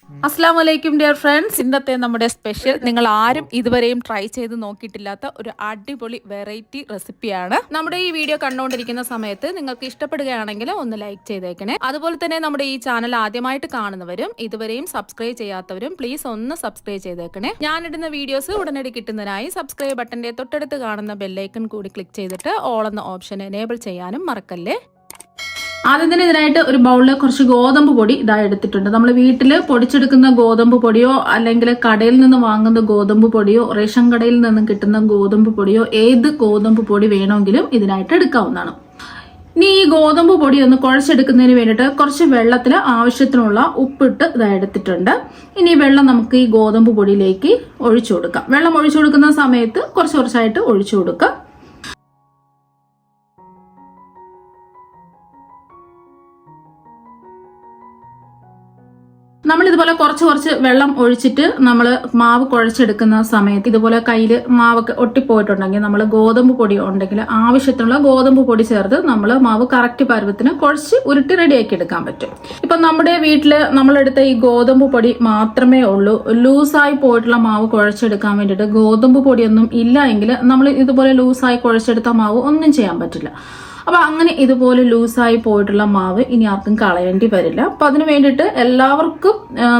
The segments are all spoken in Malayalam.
അസ്സലാമലൈക്കും ഡിയർ ഫ്രണ്ട്സ്. ഇന്നത്തെ നമ്മുടെ സ്പെഷ്യൽ നിങ്ങൾ ആരും ഇതുവരെയും ട്രൈ ചെയ്ത് നോക്കിയിട്ടില്ലാത്ത ഒരു അടിപൊളി വെറൈറ്റി റെസിപ്പിയാണ്. നമ്മുടെ ഈ വീഡിയോ കണ്ടുകൊണ്ടിരിക്കുന്ന സമയത്ത് നിങ്ങൾക്ക് ഇഷ്ടപ്പെടുകയാണെങ്കിൽ ഒന്ന് ലൈക്ക് ചെയ്തേക്കണേ. അതുപോലെ തന്നെ നമ്മുടെ ഈ ചാനൽ ആദ്യമായിട്ട് കാണുന്നവരും ഇതുവരെയും സബ്സ്ക്രൈബ് ചെയ്യാത്തവരും പ്ലീസ് ഒന്ന് സബ്സ്ക്രൈബ് ചെയ്തേക്കണേ. ഞാനിടുന്ന വീഡിയോസ് ഉടനടി കിട്ടുന്നതിനായി സബ്സ്ക്രൈബ് ബട്ടന്റെ തൊട്ടടുത്ത് കാണുന്ന ബെല്ലൈക്കൺ കൂടി ക്ലിക്ക് ചെയ്തിട്ട് ഓൾ എന്ന ഓപ്ഷൻ എനേബിൾ ചെയ്യാനും മറക്കല്ലേ. ആദ്യം തന്നെ ഇതിനായിട്ട് ഒരു ബൗളിൽ കുറച്ച് ഗോതമ്പ് പൊടി ഇതായി എടുത്തിട്ടുണ്ട്. നമ്മൾ വീട്ടിൽ പൊടിച്ചെടുക്കുന്ന ഗോതമ്പ് പൊടിയോ അല്ലെങ്കിൽ കടയിൽ നിന്ന് വാങ്ങുന്ന ഗോതമ്പ് പൊടിയോ റേഷൻ കടയിൽ നിന്ന് കിട്ടുന്ന ഗോതമ്പ് പൊടിയോ ഏത് ഗോതമ്പ് പൊടി വേണമെങ്കിലും ഇതിനായിട്ട് എടുക്കാവുന്നതാണ്. ഇനി ഈ ഗോതമ്പ് പൊടി ഒന്ന് കുഴച്ചെടുക്കുന്നതിന് വേണ്ടിയിട്ട് കുറച്ച് വെള്ളത്തിൽ ആവശ്യത്തിനുള്ള ഉപ്പിട്ട് ഇതായി എടുത്തിട്ടുണ്ട്. ഇനി വെള്ളം നമുക്ക് ഈ ഗോതമ്പ് പൊടിയിലേക്ക് ഒഴിച്ചു കൊടുക്കാം. വെള്ളം ഒഴിച്ചു കൊടുക്കുന്ന സമയത്ത് കുറച്ച് കുറച്ചായിട്ട് ഒഴിച്ചു കൊടുക്കാം. നമ്മൾ ഇതുപോലെ കുറച്ച് വെള്ളം ഒഴിച്ചിട്ട് നമ്മൾ മാവ് കുഴച്ചെടുക്കുന്ന സമയത്ത് ഇതുപോലെ കയ്യിൽ മാവൊക്കെ ഒട്ടിപ്പോയിട്ടുണ്ടെങ്കിൽ നമ്മൾ ഗോതമ്പ് പൊടി ഉണ്ടെങ്കിൽ ആവശ്യത്തിനുള്ള ഗോതമ്പ് പൊടി ചേർത്ത് നമ്മൾ മാവ് കറക്റ്റ് പരുവത്തിന് കുഴച്ച് ഉരുട്ടി റെഡിയാക്കി എടുക്കാൻ പറ്റും. ഇപ്പൊ നമ്മുടെ വീട്ടില് നമ്മളെടുത്ത ഈ ഗോതമ്പ് പൊടി മാത്രമേ ഉള്ളൂ. ലൂസായി പോയിട്ടുള്ള മാവ് കുഴച്ചെടുക്കാൻ വേണ്ടിയിട്ട് ഗോതമ്പ് പൊടിയൊന്നും ഇല്ല എങ്കിൽ നമ്മൾ ഇതുപോലെ ലൂസായി കുഴച്ചെടുത്ത മാവ് ഒന്നും ചെയ്യാൻ പറ്റില്ല. അപ്പൊ അങ്ങനെ ഇതുപോലെ ലൂസായി പോയിട്ടുള്ള മാവ് ഇനി ആർക്കും കളയേണ്ടി വരില്ല. അപ്പൊ അതിന് വേണ്ടിയിട്ട് എല്ലാവർക്കും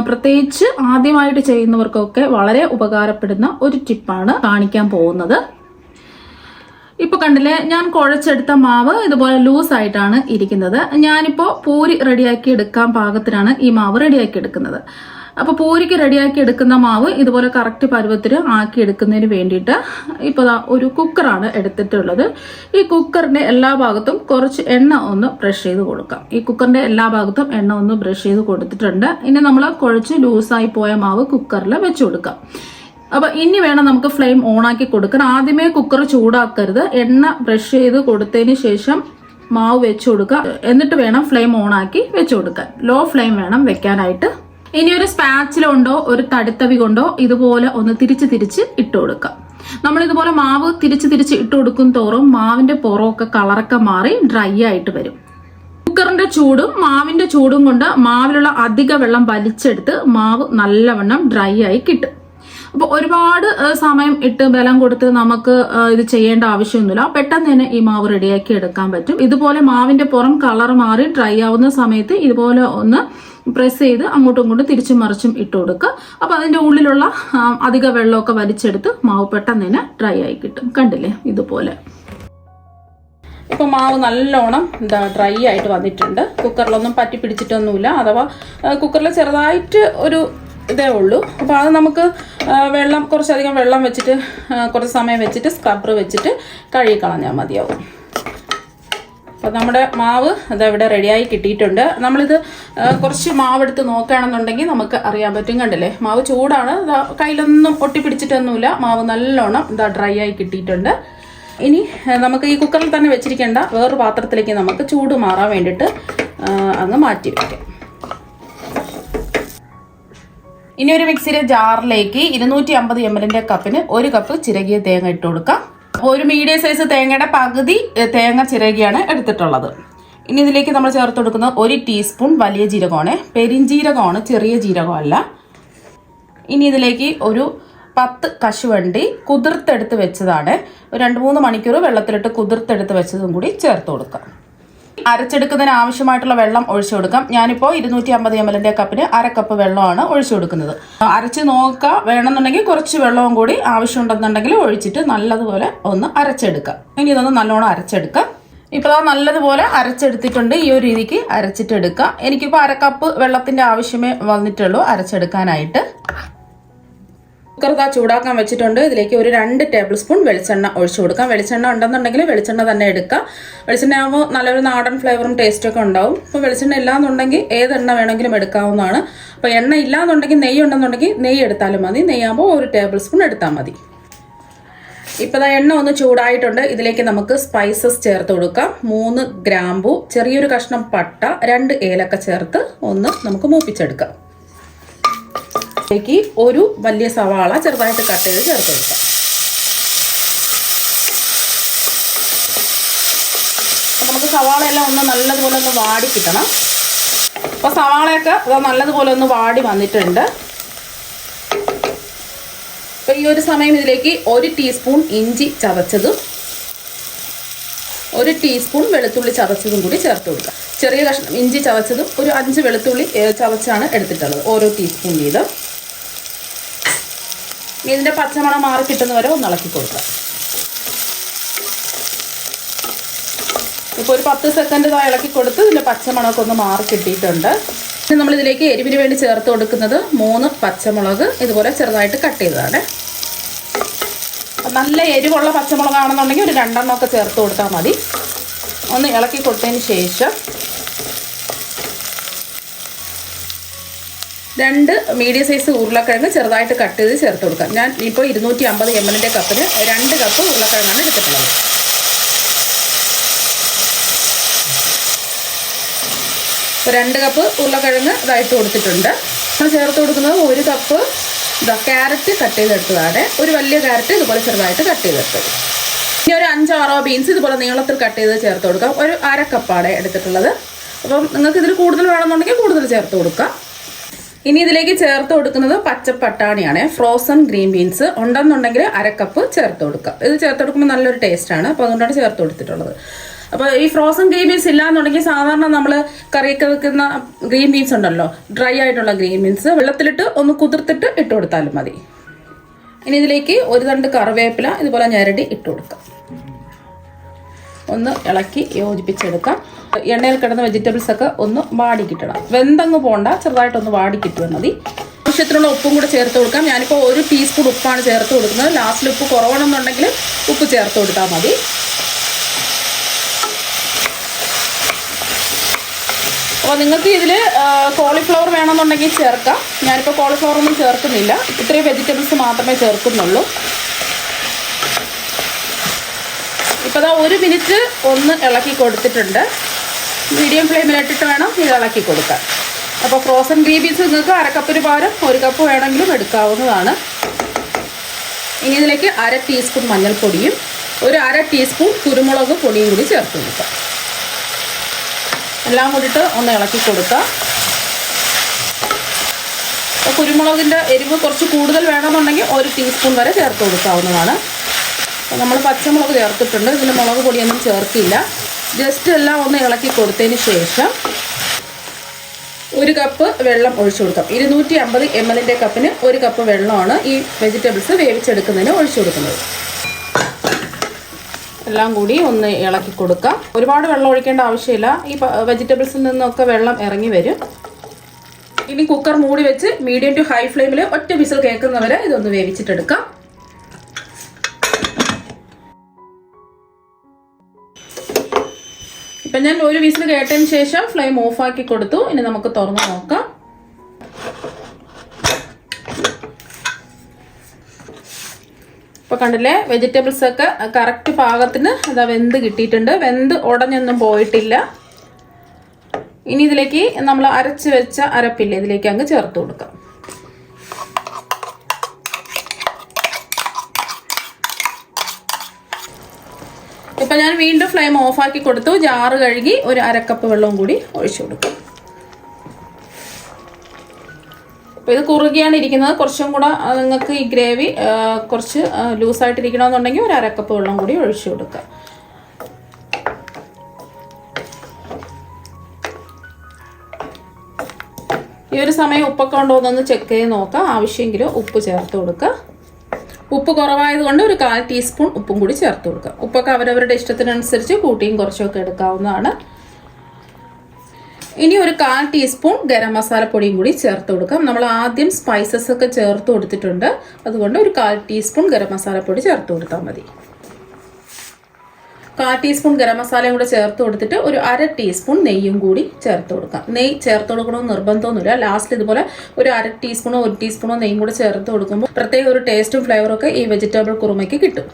പ്രത്യേകിച്ച് ആദ്യമായിട്ട് ചെയ്യുന്നവർക്കൊക്കെ വളരെ ഉപകാരപ്പെടുന്ന ഒരു ടിപ്പാണ് കാണിക്കാൻ പോകുന്നത്. ഇപ്പൊ കണ്ടില്ലേ, ഞാൻ കുഴച്ചെടുത്ത മാവ് ഇതുപോലെ ലൂസ് ആയിട്ടാണ് ഇരിക്കുന്നത്. ഞാനിപ്പോ പൂരി റെഡിയാക്കി എടുക്കാൻ പാകത്തിനാണ് ഈ മാവ് റെഡിയാക്കി എടുക്കുന്നത്. അപ്പൊ പൂരിക്ക് റെഡിയാക്കി എടുക്കുന്ന മാവ് ഇതുപോലെ കറക്റ്റ് പരുവത്തിന് ആക്കി എടുക്കുന്നതിന് വേണ്ടിയിട്ട് ഇപ്പൊ ഒരു കുക്കറാണ് എടുത്തിട്ടുള്ളത്. ഈ കുക്കറിന്റെ എല്ലാ ഭാഗത്തും കുറച്ച് എണ്ണ ഒന്ന് ബ്രഷ് ചെയ്ത് കൊടുക്കാം. ഈ കുക്കറിന്റെ എല്ലാ ഭാഗത്തും എണ്ണ ഒന്ന് ബ്രഷ് ചെയ്ത് കൊടുത്തിട്ടുണ്ട്. ഇനി നമ്മൾ കുഴച്ച് ലൂസായി പോയ മാവ് കുക്കറിൽ വെച്ച് കൊടുക്കാം. അപ്പൊ ഇനി വേണം നമുക്ക് ഫ്ലെയിം ഓണാക്കി കൊടുക്കാൻ. ആദ്യമേ കുക്കർ ചൂടാക്കരുത്. എണ്ണ ബ്രഷ് ചെയ്ത് കൊടുത്തതിന് ശേഷം മാവ് വെച്ച് കൊടുക്കുക. എന്നിട്ട് വേണം ഫ്ലെയിം ഓണാക്കി വെച്ച് കൊടുക്കാൻ. ലോ ഫ്ലെയിം വേണം വെക്കാനായിട്ട്. ഇനി ഒരു സ്പാച്ചില കൊണ്ടോ ഒരു തടിത്തവി കൊണ്ടോ ഇതുപോലെ ഒന്ന് തിരിച്ച് ഇട്ട് കൊടുക്കാം. നമ്മൾ ഇതുപോലെ മാവ് തിരിച്ച് ഇട്ട് കൊടുക്കും തോറും മാവിന്റെ പുറമൊക്കെ കളറൊക്കെ മാറി ഡ്രൈ ആയിട്ട് വരും. കുക്കറിന്റെ ചൂടും മാവിന്റെ ചൂടും കൊണ്ട് മാവിലുള്ള അധിക വെള്ളം വലിച്ചെടുത്ത് മാവ് നല്ലവണ്ണം ഡ്രൈ ആയി കിട്ടും. അപ്പൊ ഒരുപാട് സമയം ഇട്ട് ബലം കൊടുത്ത് നമുക്ക് ഇത് ചെയ്യേണ്ട ആവശ്യമൊന്നുമില്ല. പെട്ടെന്ന് തന്നെ ഈ മാവ് റെഡിയാക്കി എടുക്കാൻ പറ്റും. ഇതുപോലെ മാവിന്റെ പുറം കളർ മാറി ഡ്രൈ ആവുന്ന സമയത്ത് ഇതുപോലെ ഒന്ന് പ്രസ് ചെയ്ത് അങ്ങോട്ടും ഇങ്ങോട്ടും തിരിച്ചും മറിച്ചും ഇട്ട് കൊടുക്കുക. അപ്പൊ അതിന്റെ ഉള്ളിലുള്ള അധിക വെള്ളമൊക്കെ വലിച്ചെടുത്ത് മാവ് പെട്ടെന്ന് തന്നെ ഡ്രൈ ആയി കിട്ടും. കണ്ടില്ലേ ഇതുപോലെ. ഇപ്പൊ മാവ് നല്ലോണം ഡ്രൈ ആയിട്ട് വന്നിട്ടുണ്ട്. കുക്കറിലൊന്നും പറ്റി പിടിച്ചിട്ടൊന്നുമില്ല. അഥവാ കുക്കറിൽ ചെറുതായിട്ട് ഒരു ഇതേ ഉള്ളൂ. അപ്പൊ അത് നമുക്ക് കുറച്ചധികം വെള്ളം വെച്ചിട്ട് കുറച്ച് സമയം വെച്ചിട്ട് സ്ക്രബ്ബർ വെച്ചിട്ട് കഴുകി കളഞ്ഞാൽ മതിയാവും. അപ്പൊ നമ്മുടെ മാവ് ഇവിടെ റെഡിയായി കിട്ടിയിട്ടുണ്ട്. നമ്മളിത് കുറച്ച് മാവെടുത്ത് നോക്കുകയാണെന്നുണ്ടെങ്കിൽ നമുക്ക് അറിയാൻ പറ്റും. കണ്ടില്ലേ, മാവ് ചൂടാണ്. കയ്യിലൊന്നും ഒട്ടിപ്പിടിച്ചിട്ടൊന്നുമില്ല. മാവ് നല്ലോണം ഡ്രൈ ആയി കിട്ടിയിട്ടുണ്ട്. ഇനി നമുക്ക് ഈ കുക്കറിൽ തന്നെ വെച്ചിരിക്കേണ്ട വേറൊരു പാത്രത്തിലേക്ക് നമുക്ക് ചൂട് മാറാൻ വേണ്ടിയിട്ട് അങ്ങ് മാറ്റി വയ്ക്കാം. ഇനി ഒരു മിക്സിയുടെ ജാറിലേക്ക് 250 ml കപ്പിന് 1 കപ്പ് ചിരകിയ തേങ്ങ ഇട്ട് കൊടുക്കാം. ഒരു മീഡിയം സൈസ് തേങ്ങയുടെ പകുതി തേങ്ങ ചിരകിയാണ് എടുത്തിട്ടുള്ളത്. ഇനി ഇതിലേക്ക് നമ്മൾ ചേർത്ത് കൊടുക്കുന്നത് 1 ടീസ്പൂൺ വലിയ ജീരകമാണ്. പെരിഞ്ജീരകമാണ്, ചെറിയ ജീരകമല്ല. ഇനി ഇതിലേക്ക് ഒരു 10 കശുവണ്ടി കുതിർത്തെടുത്ത് വെച്ചതാണ്. ഒരു 2-3 മണിക്കൂർ വെള്ളത്തിലിട്ട് കുതിർത്തെടുത്ത് വെച്ചതും കൂടി ചേർത്ത് കൊടുക്കാം. അരച്ചെടുക്കുന്നതിന് ആവശ്യമായിട്ടുള്ള വെള്ളം ഒഴിച്ചു കൊടുക്കാം. ഞാനിപ്പോൾ 250 ml കപ്പിന് 1/2 കപ്പ് വെള്ളമാണ് ഒഴിച്ചു കൊടുക്കുന്നത്. അരച്ച് നോക്കുക, വേണമെന്നുണ്ടെങ്കിൽ കുറച്ച് വെള്ളവും കൂടി ആവശ്യമുണ്ടെന്നുണ്ടെങ്കിൽ ഒഴിച്ചിട്ട് നല്ലതുപോലെ ഒന്ന് അരച്ചെടുക്കാം. ഇനി ഇതൊന്ന് നല്ലോണം അരച്ചെടുക്കാം. ഇപ്പോൾ നല്ലതുപോലെ അരച്ചെടുത്തിട്ടുണ്ട്. ഈ ഒരു രീതിക്ക് അരച്ചിട്ട് എടുക്കാം. എനിക്കിപ്പോൾ 1/2 കപ്പ് വെള്ളത്തിന്റെ ആവശ്യമേ വന്നിട്ടുള്ളൂ അരച്ചെടുക്കാനായിട്ട്. കുക്കർ ചൂടാക്കാൻ വെച്ചിട്ടുണ്ട്. ഇതിലേക്ക് ഒരു 2 ടേബിൾ സ്പൂൺ വെളിച്ചെണ്ണ ഒഴിച്ചു കൊടുക്കാം. വെളിച്ചെണ്ണ ഉണ്ടെന്നുണ്ടെങ്കിൽ വെളിച്ചെണ്ണ തന്നെ എടുക്കാം. വെളിച്ചെണ്ണ ആകുമ്പോൾ നല്ലൊരു നാടൻ ഫ്ലേവറും ടേസ്റ്റും ഒക്കെ ഉണ്ടാവും. അപ്പോൾ വെളിച്ചെണ്ണ ഇല്ലാന്നുണ്ടെങ്കിൽ ഏത് എണ്ണ വേണമെങ്കിലും എടുക്കാവുന്നതാണ്. അപ്പോൾ എണ്ണ ഇല്ലാന്നുണ്ടെങ്കിൽ നെയ്യ് ഉണ്ടെന്നുണ്ടെങ്കിൽ നെയ്യ് എടുത്താലും മതി. നെയ്യാകുമ്പോൾ 1 ടേബിൾ സ്പൂൺ എടുത്താൽ മതി. ഇപ്പോൾ എണ്ണ ഒന്ന് ചൂടായിട്ടുണ്ട്. ഇതിലേക്ക് നമുക്ക് സ്പൈസസ് ചേർത്ത് കൊടുക്കാം. 3 ഗ്രാമ്പു, ചെറിയൊരു കഷ്ണം പട്ട, 2 ഏലക്ക ചേർത്ത് ഒന്ന് നമുക്ക് മൂപ്പിച്ചെടുക്കാം. ഇതിലേക്ക് ഒരു വലിയ സവാള ചെറുതായിട്ട് കട്ട് ചെയ്ത് ചേർത്ത് കൊടുക്കാം. നമുക്ക് സവാള എല്ലാം ഒന്ന് നല്ലതുപോലെ ഒന്ന് വാടി കിട്ടണം. അപ്പോൾ സവാളയൊക്കെ അത് നല്ലതുപോലെ ഒന്ന് വാടി വന്നിട്ടുണ്ട്. അപ്പോൾ ഈ ഒരു സമയം ഇതിലേക്ക് 1 ടീസ്പൂൺ ഇഞ്ചി ചതച്ചതും 1 ടീസ്പൂൺ വെളുത്തുള്ളി ചതച്ചതും കൂടി ചേർത്ത് കൊടുക്കുക. ചെറിയ കഷ്ണം ഇഞ്ചി ചതച്ചതും ഒരു 5 വെളുത്തുള്ളി ചതച്ചാണ് എടുത്തിട്ടുള്ളത്, ഓരോ ടീസ്പൂൺ വീതം. ഇതിൻ്റെ പച്ചമണം മാറി കിട്ടുന്നവരെ ഒന്ന് ഇളക്കി കൊടുക്കുക. ഇപ്പോൾ ഒരു 10 സെക്കൻഡ് ഇളക്കി കൊടുത്ത് ഇതിൻ്റെ പച്ചമണമൊക്കെ ഒന്ന് മാറി കിട്ടിയിട്ടുണ്ട്. ഇനി നമ്മളിതിലേക്ക് എരിവിന് വേണ്ടി ചേർത്ത് കൊടുക്കുന്നത് 3 പച്ചമുളക് ഇതുപോലെ ചെറുതായിട്ട് കട്ട് ചെയ്തതാണ്. നല്ല എരിവുള്ള പച്ചമുളകാണെന്നുണ്ടെങ്കിൽ ഒരു 2 എണ്ണമൊക്കെ ചേർത്ത് കൊടുത്താൽ മതി. ഒന്ന് ഇളക്കി കൊടുത്തതിന് ശേഷം 2 മീഡിയം സൈസ് ഉരുളക്കിഴങ്ങ് ചെറുതായിട്ട് കട്ട് ചെയ്ത് ചേർത്ത് കൊടുക്കാം. ഞാൻ ഇപ്പോൾ 250 ml കപ്പിന് 2 കപ്പ് ഉരുളക്കിഴങ്ങാണ് എടുത്തിട്ടുള്ളത്. ഇപ്പോൾ 2 കപ്പ് ഉരുളക്കിഴങ്ങ് ഇതായിട്ട് കൊടുത്തിട്ടുണ്ട്. നമ്മൾ ചേർത്ത് കൊടുക്കുന്നത് 1 കപ്പ് ക്യാരറ്റ് കട്ട് ചെയ്തെടുത്തതാണ്. ഒരു വലിയ ക്യാരറ്റ് ഇതുപോലെ ചെറുതായിട്ട് കട്ട് ചെയ്തെടുത്തത്. ഇനി ഒരു 5-6 ബീൻസ് ഇതുപോലെ നീളത്തിൽ കട്ട് ചെയ്ത് ചേർത്ത് കൊടുക്കാം. ഒരു 1/2 കപ്പാണ് എടുത്തിട്ടുള്ളത്. അപ്പം നിങ്ങൾക്ക് ഇതിൽ കൂടുതൽ വേണമെന്നുണ്ടെങ്കിൽ കൂടുതൽ ചേർത്ത് കൊടുക്കാം. ഇനി ഇതിലേക്ക് ചേർത്ത് കൊടുക്കുന്നത് പച്ചപ്പട്ടാണിയാണ്. ഫ്രോസൺ ഗ്രീൻ ബീൻസ് ഉണ്ടെന്നുണ്ടെങ്കിൽ 1/2 കപ്പ് ചേർത്ത് കൊടുക്കാം. ഇത് ചേർത്ത് കൊടുക്കുമ്പോൾ നല്ലൊരു ടേസ്റ്റാണ്. അപ്പോൾ അതുകൊണ്ടാണ് ചേർത്ത് കൊടുത്തിട്ടുള്ളത്. അപ്പോൾ ഈ ഫ്രോസൺ ഗ്രീൻ ബീൻസ് ഇല്ലാന്നുണ്ടെങ്കിൽ സാധാരണ നമ്മൾ കറിയൊക്കെ വെക്കുന്ന ഗ്രീൻ ബീൻസ് ഉണ്ടല്ലോ, ഡ്രൈ ആയിട്ടുള്ള ഗ്രീൻ ബീൻസ് വെള്ളത്തിലിട്ട് ഒന്ന് കുതിർത്തിട്ട് ഇട്ട് കൊടുത്താലും മതി. ഇനി ഇതിലേക്ക് 1 തണ്ട് കറിവേപ്പില ഇതുപോലെ ഞെരടി ഇട്ട് കൊടുക്കാം. ഒന്ന് ഇളക്കി യോജിപ്പിച്ചെടുക്കാം. എണ്ണയിൽ കിടന്ന വെജിറ്റബിൾസ് ഒക്കെ ഒന്ന് വാടി കിട്ടണം. വെന്തങ്ങ് പോണ്ട, ചെറുതായിട്ടൊന്ന് വാടി കിട്ടിയാൽ മതി. ആവശ്യത്തിനുള്ള ഉപ്പും കൂടെ ചേർത്ത് കൊടുക്കാം. ഞാനിപ്പോൾ 1 ടീസ്പൂൺ ഉപ്പാണ് ചേർത്ത് കൊടുക്കുന്നത്. ലാസ്റ്റിൽ ഉപ്പ് കുറവാണെന്നുണ്ടെങ്കിൽ ഉപ്പ് ചേർത്ത് കൊടുത്താൽ മതി. അപ്പോൾ നിങ്ങൾക്ക് ഇതിൽ കോളിഫ്ലവർ വേണമെന്നുണ്ടെങ്കിൽ ചേർക്കാം. ഞാനിപ്പോൾ കോളിഫ്ലവർ ഒന്നും ചേർക്കുന്നില്ല. ഇത്രയും വെജിറ്റബിൾസ് മാത്രമേ ചേർക്കുന്നുള്ളൂ. ഇപ്പോൾ അതാ 1 മിനിറ്റ് ഒന്ന് ഇളക്കി കൊടുത്തിട്ടുണ്ട്. മീഡിയം ഫ്ലെയിമിലിട്ടിട്ട് വേണം ഇത് ഇളക്കി കൊടുക്കാൻ. അപ്പോൾ ഫ്രോസൺ ഗ്രീൻ ബീൻസ് നിങ്ങൾക്ക് 1/2 കപ്പിന് പകരം 1 കപ്പ് വേണമെങ്കിലും എടുക്കാവുന്നതാണ്. ഇനി ഇതിലേക്ക് 1/2 ടീസ്പൂൺ മഞ്ഞൾപ്പൊടിയും ഒരു 1/2 ടീസ്പൂൺ കുരുമുളക് പൊടിയും കൂടി ചേർത്ത് കൊടുക്കാം. എല്ലാം കൂടിയിട്ട് ഒന്ന് ഇളക്കി കൊടുക്കാം. കുരുമുളകിൻ്റെ എരിവ് കുറച്ച് കൂടുതൽ വേണമെന്നുണ്ടെങ്കിൽ 1 ടീസ്പൂൺ വരെ ചേർത്ത് കൊടുക്കാവുന്നതാണ്. അപ്പോൾ നമ്മൾ പച്ചമുളക് ചേർത്തിട്ടുണ്ട്. ഇതിൽ മുളക് പൊടിയൊന്നും ചേർക്കില്ല. ജസ്റ്റ് എല്ലാം ഒന്ന് ഇളക്കി കൊടുത്തതിന് ശേഷം 1 കപ്പ് വെള്ളം ഒഴിച്ചു കൊടുക്കാം. 250 ml കപ്പിന് 1 കപ്പ് വെള്ളമാണ് ഈ വെജിറ്റബിൾസ് വേവിച്ചെടുക്കുന്നതിന് ഒഴിച്ചു കൊടുക്കുന്നത്. എല്ലാം കൂടി ഒന്ന് ഇളക്കി കൊടുക്കാം. ഒരുപാട് വെള്ളം ഒഴിക്കേണ്ട ആവശ്യമില്ല. ഈ വെജിറ്റബിൾസിൽ നിന്നൊക്കെ വെള്ളം ഇറങ്ങി വരും. ഇനി കുക്കർ മൂടി വെച്ച് മീഡിയം ടു ഹൈ ഫ്ലെയിമിൽ ഒറ്റ വിസിൽ കേൾക്കുന്നവരെ ഇതൊന്ന് വേവിച്ചിട്ടെടുക്കാം. ഇപ്പം ഞാൻ 1 വിസിൽ കേട്ടതിന് ശേഷം ഫ്ലെയിം ഓഫാക്കി കൊടുത്തു. ഇനി നമുക്ക് തുറന്ന് നോക്കാം. ഇപ്പോൾ കണ്ടില്ലേ, വെജിറ്റബിൾസ് ഒക്കെ കറക്റ്റ് പാകത്തിന് അതാ വെന്ത് കിട്ടിയിട്ടുണ്ട്. വെന്ത് ഉടഞ്ഞൊന്നും പോയിട്ടില്ല. ഇനി ഇതിലേക്ക് നമ്മൾ അരച്ച് വെച്ച അരപ്പില്ലേ, ഇതിലേക്ക് അങ്ങ് ചേർത്ത് കൊടുക്കാം. ഇപ്പം ഞാൻ വീണ്ടും ഫ്ലെയിം ഓഫാക്കി കൊടുത്തു. ജാറ് കഴുകി ഒരു 1/2 കപ്പ് വെള്ളവും കൂടി ഒഴിച്ചു കൊടുക്കും. അപ്പോൾ ഇത് കുറുകിയാണ് ഇരിക്കുന്നത്. കുറച്ചും കൂടെ നിങ്ങൾക്ക് ഈ ഗ്രേവി കുറച്ച് ലൂസായിട്ടിരിക്കണമെന്നുണ്ടെങ്കിൽ ഒരു 1/2 കപ്പ് വെള്ളം കൂടി ഒഴിച്ചു കൊടുക്കുക. ഈ ഒരു സമയം ഉപ്പൊക്കെ ഉണ്ടോ എന്നൊന്ന് ചെക്ക് ചെയ്ത് നോക്കാം. ആവശ്യമെങ്കിൽ ഉപ്പ് ചേർത്ത് കൊടുക്കുക. ഉപ്പ് കുറവായതുകൊണ്ട് ഒരു 1/4 ടീസ്പൂൺ ഉപ്പും കൂടി ചേർത്ത് കൊടുക്കുക. ഉപ്പൊക്കെ അവരവരുടെ ഇഷ്ടത്തിനനുസരിച്ച് കൂട്ടിയും കുറച്ചൊക്കെ എടുക്കാവുന്നതാണ്. ഇനി ഒരു 1/4 ടീസ്പൂൺ ഗരം മസാലപ്പൊടിയും കൂടി ചേർത്ത് കൊടുക്കാം. നമ്മൾ ആദ്യം സ്പൈസസ് ഒക്കെ ചേർത്ത് കൊടുത്തിട്ടുണ്ട്. അതുകൊണ്ട് ഒരു 1/4 ടീസ്പൂൺ ഗരം മസാലപ്പൊടി ചേർത്ത് കൊടുത്താൽ മതി. 1/4 ടീസ്പൂൺ ഗരം മസാലയും കൂടെ ചേർത്ത് കൊടുത്തിട്ട് ഒരു 1/2 ടീസ്പൂൺ നെയ്യും കൂടി ചേർത്ത് കൊടുക്കാം. നെയ്യ് ചേർത്ത് കൊടുക്കണമെന്ന് നിർബന്ധമൊന്നുമില്ല. ലാസ്റ്റ് ഇതുപോലെ ഒരു 1/2 ടീസ്പൂണോ 1 ടീസ്പൂണോ നെയ്യും കൂടെ ചേർത്ത് കൊടുക്കുമ്പോൾ പ്രത്യേക ഒരു ടേസ്റ്റും ഫ്ലേവറും ഒക്കെ ഈ വെജിറ്റബിൾ കുറുമയ്ക്ക് കിട്ടും.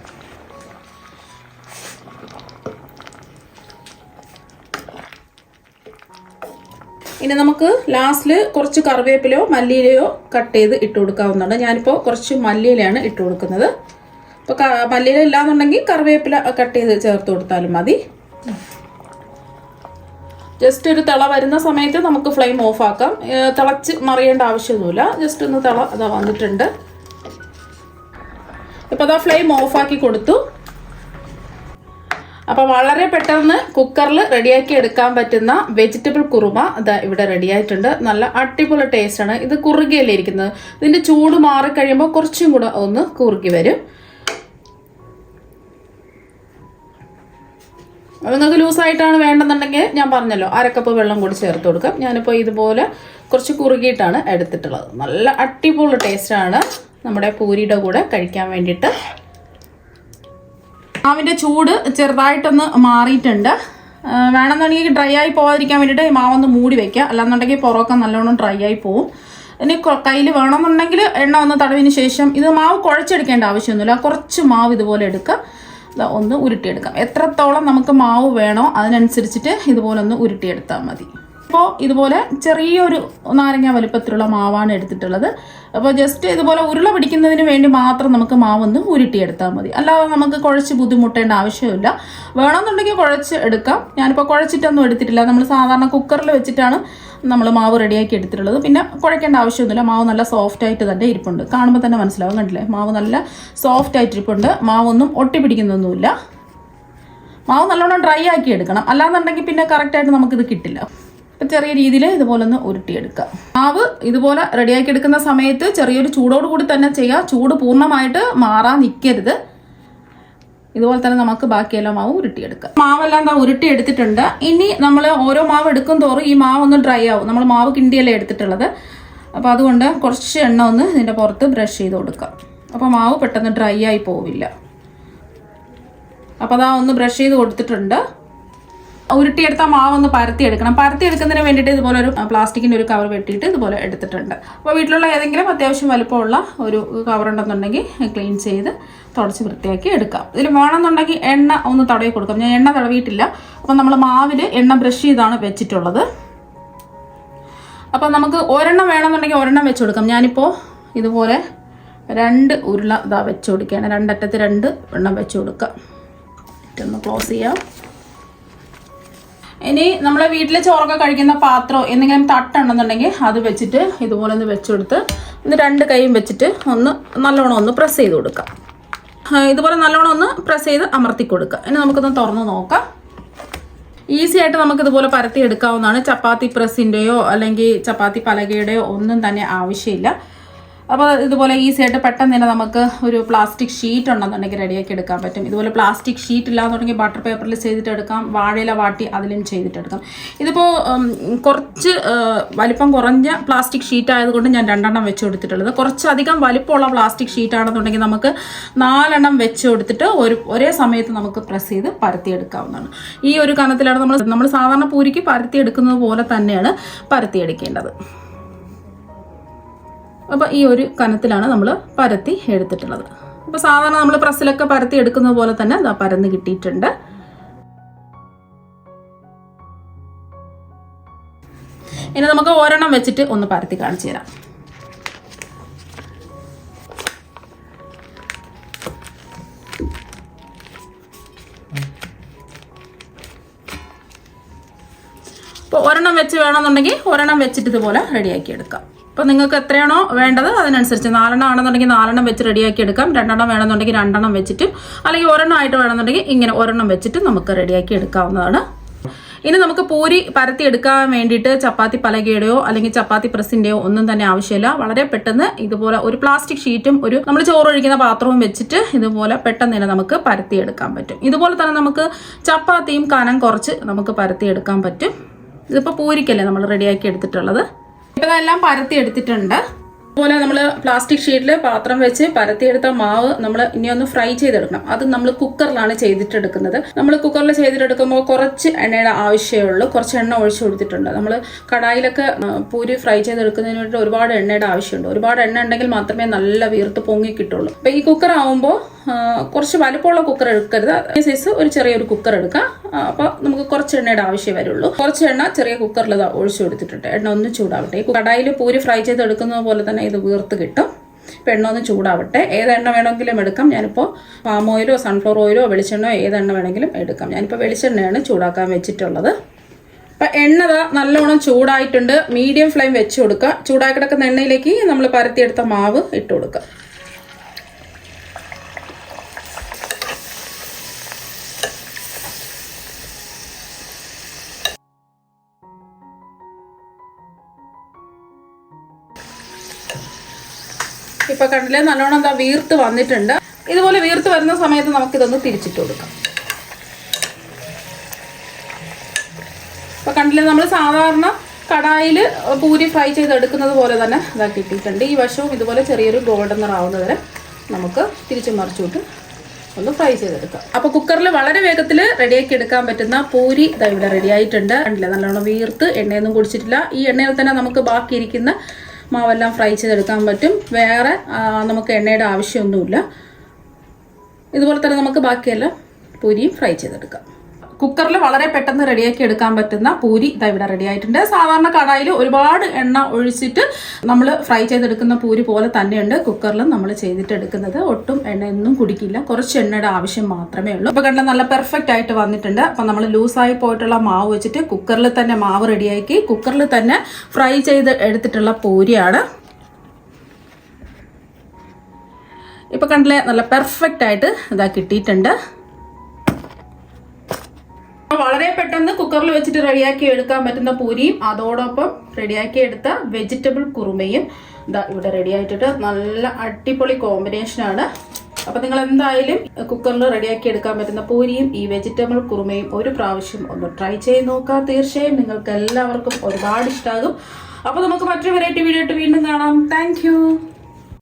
ഇനി നമുക്ക് ലാസ്റ്റിൽ കുറച്ച് കറിവേപ്പിലയോ മല്ലിയിലയോ കട്ട് ചെയ്ത് ഇട്ട് കൊടുക്കാവുന്നതാണ്. ഞാനിപ്പോൾ കുറച്ച് മല്ലിയിലയാണ് ഇട്ട് കൊടുക്കുന്നത്. അപ്പോൾ മല്ലിയില ഇല്ലാന്നുണ്ടെങ്കിൽ കറിവേപ്പില കട്ട് ചെയ്ത് ചേർത്ത് കൊടുത്താലും മതി. ജസ്റ്റ് ഒരു തിള വരുന്ന സമയത്ത് നമുക്ക് ഫ്ലെയിം ഓഫ് ആക്കാം. തിളച്ച് മറിയേണ്ട ആവശ്യമൊന്നുമില്ല. ജസ്റ്റ് ഒന്ന് തിള അതാ വന്നിട്ടുണ്ട്. ഇപ്പോൾ അതാ ഫ്ലെയിം ഓഫാക്കി കൊടുത്തു. അപ്പോൾ വളരെ പെട്ടെന്ന് കുക്കറിൽ റെഡിയാക്കി എടുക്കാൻ പറ്റുന്ന വെജിറ്റബിൾ കുറുമ അതാ ഇവിടെ റെഡി ആയിട്ടുണ്ട്. നല്ല അടിപൊളി ടേസ്റ്റാണ്. ഇത് കുറുകിയല്ലേ ഇരിക്കുന്നത്. ഇതിൻ്റെ ചൂട് മാറിക്കഴിയുമ്പോൾ കുറച്ചും കൂടെ ഒന്ന് കുറുകി വരും. അപ്പോൾ നിങ്ങൾക്ക് ലൂസായിട്ടാണ് വേണ്ടെന്നുണ്ടെങ്കിൽ ഞാൻ പറഞ്ഞല്ലോ 1/2 കപ്പ് വെള്ളം കൂടി ചേർത്ത് കൊടുക്കാം. ഞാനിപ്പോൾ ഇതുപോലെ കുറച്ച് കുറുകിയിട്ടാണ് എടുത്തിട്ടുള്ളത്. നല്ല അടിപൊളി ടേസ്റ്റാണ് നമ്മുടെ പൂരിയുടെ കൂടെ കഴിക്കാൻ വേണ്ടിയിട്ട്. മാവിൻ്റെ ചൂട് ചെറുതായിട്ടൊന്ന് മാറിയിട്ടുണ്ട്. വേണമെന്നുണ്ടെങ്കിൽ ഡ്രൈ ആയി പോകാതിരിക്കാൻ വേണ്ടിയിട്ട് ഈ മാവൊന്ന് മൂടി വയ്ക്കുക. അല്ലാന്നുണ്ടെങ്കിൽ പുറമൊക്കെ നല്ലോണം ഡ്രൈ ആയി പോവും. ഇനി കയ്യിൽ വേണമെന്നുണ്ടെങ്കിൽ എണ്ണ ഒന്ന് തടവിന് ശേഷം ഇത് മാവ് കുഴച്ചെടുക്കേണ്ട ആവശ്യമൊന്നുമില്ല. കുറച്ച് മാവ് ഇതുപോലെ എടുക്കുക, ഒന്ന് ഉരുട്ടിയെടുക്കാം. എത്രത്തോളം നമുക്ക് മാവ് വേണോ അതിനനുസരിച്ചിട്ട് ഇതുപോലെ ഒന്ന് ഉരുട്ടിയെടുത്താൽ മതി. അപ്പോൾ ഇതുപോലെ ചെറിയൊരു നാരങ്ങ വലുപ്പത്തിലുള്ള മാവാണ് എടുത്തിട്ടുള്ളത്. അപ്പോൾ ജസ്റ്റ് ഇതുപോലെ ഉരുള പിടിക്കുന്നതിന് വേണ്ടി മാത്രം നമുക്ക് മാവൊന്ന് ഉരുട്ടിയെടുത്താൽ മതി. അല്ലാതെ നമുക്ക് കുഴച്ച് ബുദ്ധിമുട്ടേണ്ട ആവശ്യമില്ല. വേണമെന്നുണ്ടെങ്കിൽ കുഴച്ച് എടുക്കാം. ഞാനിപ്പോൾ കുഴച്ചിട്ടൊന്നും എടുത്തിട്ടില്ല. നമ്മൾ സാധാരണ കുക്കറിൽ വെച്ചിട്ടാണ് നമ്മൾ മാവ് റെഡിയാക്കി എടുത്തിട്ടുള്ളത്. പിന്നെ കുഴക്കേണ്ട ആവശ്യമൊന്നുമില്ല. മാവ് നല്ല സോഫ്റ്റ് ആയിട്ട് തന്നെ ഇരിപ്പുണ്ട്. കാണുമ്പോൾ തന്നെ മനസ്സിലാവും. കണ്ടില്ലേ, മാവ് നല്ല സോഫ്റ്റ് ആയിട്ട് ഇരിപ്പുണ്ട്. മാവൊന്നും ഒട്ടിപ്പിടിക്കുന്നൊന്നുമില്ല. മാവ് നല്ലോണം ഡ്രൈ ആക്കി എടുക്കണം. അല്ലാന്നുണ്ടെങ്കിൽ പിന്നെ കറക്റ്റായിട്ട് നമുക്കിത് കിട്ടില്ല. ചെറിയ രീതിയിൽ ഇതുപോലെ ഒന്ന് ഉരുട്ടിയെടുക്കുക. മാവ് ഇതുപോലെ റെഡിയാക്കി എടുക്കുന്ന സമയത്ത് ചെറിയൊരു ചൂടോട് കൂടി തന്നെ ചെയ്യുക. ചൂട് പൂർണ്ണമായിട്ട് മാറാൻ നിൽക്കരുത്. ഇതുപോലെ തന്നെ നമുക്ക് ബാക്കിയെല്ലാം മാവ് ഉരുട്ടിയെടുക്കുക. മാവെല്ലാം എന്താ ഉരുട്ടിയെടുത്തിട്ടുണ്ട്. ഇനി നമ്മൾ ഓരോ മാവ് എടുക്കും തോറും ഈ മാവ് ഒന്ന് ഡ്രൈ ആവും. നമ്മൾ മാവ് കിണ്ടിയല്ലേ എടുത്തിട്ടുള്ളത്. അപ്പോൾ അതുകൊണ്ട് കുറച്ച് എണ്ണ ഒന്ന് ഇതിൻ്റെ പുറത്ത് ബ്രഷ് ചെയ്ത് കൊടുക്കുക. അപ്പോൾ മാവ് പെട്ടെന്ന് ഡ്രൈ ആയി പോവില്ല. അപ്പോൾ അതാ ഒന്ന് ബ്രഷ് ചെയ്ത് കൊടുത്തിട്ടുണ്ട്. ഉരുട്ടിയെടുത്ത മാവ് ഒന്ന് പരത്തിയെടുക്കണം. പരത്തിയെടുക്കുന്നതിന് വേണ്ടിയിട്ട് ഇതുപോലെ ഒരു പ്ലാസ്റ്റിക്കിൻ്റെ ഒരു കവർ വെട്ടിയിട്ട് ഇതുപോലെ എടുത്തിട്ടുണ്ട്. അപ്പോൾ വീട്ടിലുള്ള ഏതെങ്കിലും അത്യാവശ്യം വലുപ്പമുള്ള ഒരു കവർ ഉണ്ടെന്നുണ്ടെങ്കിൽ ക്ലീൻ ചെയ്ത് തുടച്ച് വൃത്തിയാക്കി എടുക്കാം. ഇതിൽ വേണമെന്നുണ്ടെങ്കിൽ എണ്ണ ഒന്ന് തടവി കൊടുക്കാം. ഞാൻ എണ്ണ തടവിയിട്ടില്ല. അപ്പോൾ നമ്മൾ മാവിൽ എണ്ണ ബ്രഷ് ചെയ്താണ് വെച്ചിട്ടുള്ളത്. അപ്പോൾ നമുക്ക് ഒരെണ്ണം വേണമെന്നുണ്ടെങ്കിൽ ഒരെണ്ണം വെച്ച് കൊടുക്കാം. ഞാനിപ്പോൾ ഇതുപോലെ 2 ഉരുള ഇതാ വെച്ച് കൊടുക്കുകയാണ്. 2 അറ്റത്ത് 2 എണ്ണം വെച്ച് കൊടുക്കാം. ഒന്ന് ക്ലോസ് ചെയ്യാം. ഇനി നമ്മളെ വീട്ടിൽ ചോറൊക്കെ കഴിക്കുന്ന പാത്രം എന്തെങ്കിലും തട്ടുണ്ടെന്നുണ്ടെങ്കിൽ അത് വെച്ചിട്ട് ഇതുപോലെ ഒന്ന് വെച്ചുകൊടുത്ത് ഒന്ന് 2 കൈയും വെച്ചിട്ട് ഒന്ന് നല്ലോണം ഒന്ന് പ്രസ് ചെയ്ത് കൊടുക്കാം. ഇതുപോലെ നല്ലോണം ഒന്ന് പ്രസ് ചെയ്ത് അമർത്തി കൊടുക്കുക. ഇനി നമുക്കൊന്ന് തുറന്ന് നോക്കാം. ഈസി ആയിട്ട് നമുക്കിതുപോലെ പരത്തി എടുക്കാവുന്നതാണ്. ചപ്പാത്തി പ്രസ്സിൻ്റെയോ അല്ലെങ്കിൽ ചപ്പാത്തി പലകയുടെയോ ഒന്നും തന്നെ ആവശ്യമില്ല. അപ്പോൾ ഇതുപോലെ ഈസി ആയിട്ട് പെട്ടെന്ന് തന്നെ നമുക്ക് ഒരു പ്ലാസ്റ്റിക് ഷീറ്റ് ഉണ്ടെന്നുണ്ടെങ്കിൽ റെഡിയാക്കി എടുക്കാൻ പറ്റും. ഇതുപോലെ പ്ലാസ്റ്റിക് ഷീറ്റ് ഇല്ലാന്നുണ്ടെങ്കിൽ ബട്ടർ പേപ്പറിൽ ചെയ്തിട്ടെടുക്കാം. വാഴയില വാട്ടി അതിലും ചെയ്തിട്ടെടുക്കാം. ഇതിപ്പോൾ കുറച്ച് വലിപ്പം കുറഞ്ഞ പ്ലാസ്റ്റിക് ഷീറ്റ് ആയതുകൊണ്ട് ഞാൻ 2 എണ്ണം വെച്ച് കൊടുത്തിട്ടുള്ളത്. കുറച്ചധികം വലിപ്പമുള്ള പ്ലാസ്റ്റിക് ഷീറ്റ് ആണെന്നുണ്ടെങ്കിൽ നമുക്ക് 4 എണ്ണം വെച്ച് കൊടുത്തിട്ട് ഒരേ സമയത്ത് നമുക്ക് പ്രസ് ചെയ്ത് പരത്തിയെടുക്കാവുന്നതാണ്. ഈ ഒരു കനത്തിലാണ് നമ്മൾ സാധാരണ പൂരിക്ക് പരത്തിയെടുക്കുന്നത് പോലെ തന്നെയാണ് പരത്തിയെടുക്കേണ്ടത്. അപ്പോൾ ഈ ഒരു കനത്തിലാണ് നമ്മൾ പരത്തി എടുത്തിട്ടുള്ളത്. അപ്പോൾ സാധാരണ നമ്മൾ പ്രസ്സിലൊക്കെ പരത്തി എടുക്കുന്നത് പോലെ തന്നെ അത് പരന്ന് കിട്ടിയിട്ടുണ്ട്. ഇനി നമുക്ക് ഒരെണ്ണം വെച്ചിട്ട് ഒന്ന് പരത്തി കാണിച്ചു തരാം. അപ്പോൾ ഒരെണ്ണം വെച്ച് വേണമെന്നുണ്ടെങ്കിൽ ഒരെണ്ണം വെച്ചിട്ട് ഇതുപോലെ റെഡിയാക്കി എടുക്കാം. അപ്പോൾ നിങ്ങൾക്ക് എത്രയാണോ വേണ്ടത് അതിനനുസരിച്ച് 4 എണ്ണം ആണെന്നുണ്ടെങ്കിൽ 4 എണ്ണം വെച്ച് റെഡിയാക്കി എടുക്കാം. 2 എണ്ണം വേണമെന്നുണ്ടെങ്കിൽ 2 എണ്ണം വെച്ചിട്ടും അല്ലെങ്കിൽ ഒരെണ്ണം ആയിട്ട് വേണമെന്നുണ്ടെങ്കിൽ ഇങ്ങനെ ഒരെണ്ണം വെച്ചിട്ട് നമുക്ക് റെഡിയാക്കി എടുക്കാവുന്നതാണ്. ഇനി നമുക്ക് പൂരി പരത്തി എടുക്കാൻ വേണ്ടിയിട്ട് ചപ്പാത്തി പലകയുടെയോ അല്ലെങ്കിൽ ചപ്പാത്തി പ്രസ്സിൻ്റെയോ ഒന്നും തന്നെ ആവശ്യമില്ല. വളരെ പെട്ടെന്ന് ഇതുപോലെ ഒരു പ്ലാസ്റ്റിക് ഷീറ്റും ഒരു നമ്മൾ ചോറൊഴിക്കുന്ന പാത്രവും വെച്ചിട്ട് ഇതുപോലെ പെട്ടെന്ന് തന്നെ നമുക്ക് പരത്തിയെടുക്കാൻ പറ്റും. ഇതുപോലെ തന്നെ നമുക്ക് ചപ്പാത്തിയും കനം കുറച്ച് നമുക്ക് പരത്തിയെടുക്കാൻ പറ്റും. ഇതിപ്പോൾ പൂരിക്കല്ലേ നമ്മൾ റെഡിയാക്കി എടുത്തിട്ടുള്ളത്. ഇപ്പോൾ ഇതെല്ലാം പരത്തി എടുത്തിട്ടുണ്ട്. അതുപോലെ നമ്മൾ പ്ലാസ്റ്റിക് ഷീറ്റിൽ പാത്രം വെച്ച് പരത്തിയെടുത്ത മാവ് നമ്മൾ ഇനി ഒന്ന് ഫ്രൈ ചെയ്തെടുക്കണം. അത് നമ്മൾ കുക്കറിലാണ് ചെയ്തിട്ടെടുക്കുന്നത്. നമ്മൾ കുക്കറിൽ ചെയ്തിട്ടെടുക്കുമ്പോൾ കുറച്ച് എണ്ണയുടെ ആവശ്യമേ കുറച്ച് എണ്ണ ഒഴിച്ചു കൊടുത്തിട്ടുണ്ട്. നമ്മൾ കടായിലൊക്കെ പൂരി ഫ്രൈ ചെയ്തെടുക്കുന്നതിന് വേണ്ടി ഒരുപാട് എണ്ണയുടെ ആവശ്യമുണ്ട്. ഒരുപാട് എണ്ണ ഉണ്ടെങ്കിൽ മാത്രമേ നല്ല വീർത്ത് പൊങ്ങി കിട്ടുള്ളൂ. അപ്പോൾ ഈ കുക്കർ ആവുമ്പോൾ കുറച്ച് വലുപ്പമുള്ള കുക്കർ എടുക്കരുത്. അതേ സൈസ് ഒരു ചെറിയൊരു കുക്കർ എടുക്കാം. അപ്പോൾ നമുക്ക് കുറച്ച് എണ്ണയുടെ ആവശ്യം വരുള്ളൂ. കുറച്ച് എണ്ണ ചെറിയ കുക്കറിൽ ഒഴിച്ചു കൊടുത്തിട്ടുണ്ട്. എണ്ണ ഒന്ന് ചൂടാവട്ടെ. ഈ കടായിൽ പൂരി ഫ്രൈ ചെയ്തെടുക്കുന്നത് പോലെ തന്നെ ഇത് വീർത്ത് കിട്ടും. ഇപ്പം എണ്ണ ഒന്ന് ചൂടാവട്ടെ. ഏതെണ്ണ വേണമെങ്കിലും എടുക്കാം. ഞാനിപ്പോൾ പാം ഓയിലോ സൺഫ്ലവർ ഓയിലോ വെളിച്ചെണ്ണയോ ഏതെണ്ണ വേണമെങ്കിലും എടുക്കാം. ഞാനിപ്പോൾ വെളിച്ചെണ്ണയാണ് ചൂടാക്കാൻ വെച്ചിട്ടുള്ളത്. അപ്പം എണ്ണ നല്ലോണം ചൂടായിട്ടുണ്ട്. മീഡിയം ഫ്ലെയിം വെച്ച് കൊടുക്കുക. ചൂടായി കിടക്കുന്ന എണ്ണയിലേക്ക് നമ്മൾ പരത്തിയെടുത്ത മാവ് ഇട്ട് കൊടുക്കുക. ഇപ്പൊ കണ്ടില്ലേ നല്ലോണം വീർത്ത് വന്നിട്ടുണ്ട്. ഇതുപോലെ വീർത്ത് വരുന്ന സമയത്ത് നമുക്കിതൊന്ന് തിരിച്ചിട്ട് കൊടുക്കാം. ഇപ്പൊ കണ്ടില്ലേ നമ്മൾ സാധാരണ കടായിൽ പൂരി ഫ്രൈ ചെയ്തെടുക്കുന്നത് പോലെ തന്നെ ഇതാക്കി ഇട്ടിട്ടുണ്ട്. ഈ വശവും ഇതുപോലെ ചെറിയൊരു ഗോൾഡൻ നിറാവുന്നത് വരെ നമുക്ക് തിരിച്ചു മറിച്ചുവിട്ട് ഒന്ന് ഫ്രൈ ചെയ്തെടുക്കാം. അപ്പൊ കുക്കറിൽ വളരെ വേഗത്തിൽ റെഡിയാക്കി എടുക്കാൻ പറ്റുന്ന പൂരി ഇതാ ഇവിടെ റെഡി ആയിട്ടുണ്ട്. കണ്ടില്ലേ നല്ലോണം വീർത്ത് എണ്ണയൊന്നും കുടിച്ചിട്ടില്ല. ഈ എണ്ണയിൽ തന്നെ നമുക്ക് ബാക്കിയിരിക്കുന്ന മാവെല്ലാം ഫ്രൈ ചെയ്തെടുക്കാൻ പറ്റും. വേറെ നമുക്ക് എണ്ണയുടെ ആവശ്യമൊന്നുമില്ല. ഇതുപോലെ തന്നെ നമുക്ക് ബാക്കിയെല്ലാം പൂരിയും ഫ്രൈ ചെയ്തെടുക്കാം. കുക്കറിൽ വളരെ പെട്ടെന്ന് റെഡിയാക്കി എടുക്കാൻ പറ്റുന്ന പൂരി ഇതാ ഇവിടെ റെഡി ആയിട്ടുണ്ട്. സാധാരണ കടായിൽ ഒരുപാട് എണ്ണ ഒഴിച്ചിട്ട് നമ്മൾ ഫ്രൈ ചെയ്തെടുക്കുന്ന പൂരി പോലെ തന്നെയുണ്ട് കുക്കറിലും നമ്മൾ ചെയ്തിട്ട് എടുക്കുന്നത്. ഒട്ടും എണ്ണയൊന്നും കുടിക്കില്ല. കുറച്ച് എണ്ണയുടെ ആവശ്യം മാത്രമേ ഉള്ളൂ. ഇപ്പൊ കണ്ട നല്ല പെർഫെക്റ്റ് ആയിട്ട് വന്നിട്ടുണ്ട്. അപ്പൊ നമ്മൾ ലൂസായി പോയിട്ടുള്ള മാവ് വെച്ചിട്ട് കുക്കറിൽ തന്നെ മാവ് റെഡിയാക്കി കുക്കറിൽ തന്നെ ഫ്രൈ ചെയ്ത് എടുത്തിട്ടുള്ള പൂരിയാണ്. ഇപ്പൊ കണ്ടില്ലേ നല്ല പെർഫെക്റ്റ് ആയിട്ട് ഇതാ കിട്ടിയിട്ടുണ്ട്. വളരെ പെട്ടെന്ന് കുക്കറിൽ വെച്ചിട്ട് റെഡിയാക്കി എടുക്കാൻ പറ്റുന്ന പൂരിയും അതോടൊപ്പം റെഡിയാക്കി എടുത്ത വെജിറ്റബിൾ കുറുമയും ഇതാ ഇവിടെ റെഡി ആയിട്ടിട്ട് നല്ല അടിപൊളി കോമ്പിനേഷനാണ്. അപ്പൊ നിങ്ങൾ എന്തായാലും കുക്കറിൽ റെഡിയാക്കി എടുക്കാൻ പറ്റുന്ന പൂരിയും ഈ വെജിറ്റബിൾ കുറുമയും ഒരു പ്രാവശ്യം ഒന്ന് ട്രൈ ചെയ്ത് നോക്കുക. തീർച്ചയായും നിങ്ങൾക്ക് എല്ലാവർക്കും ഒരുപാട് ഇഷ്ടമാകും. അപ്പൊ നമുക്ക് മറ്റൊരു വെറൈറ്റി വീഡിയോ ആയിട്ട് വീണ്ടും കാണാം. താങ്ക്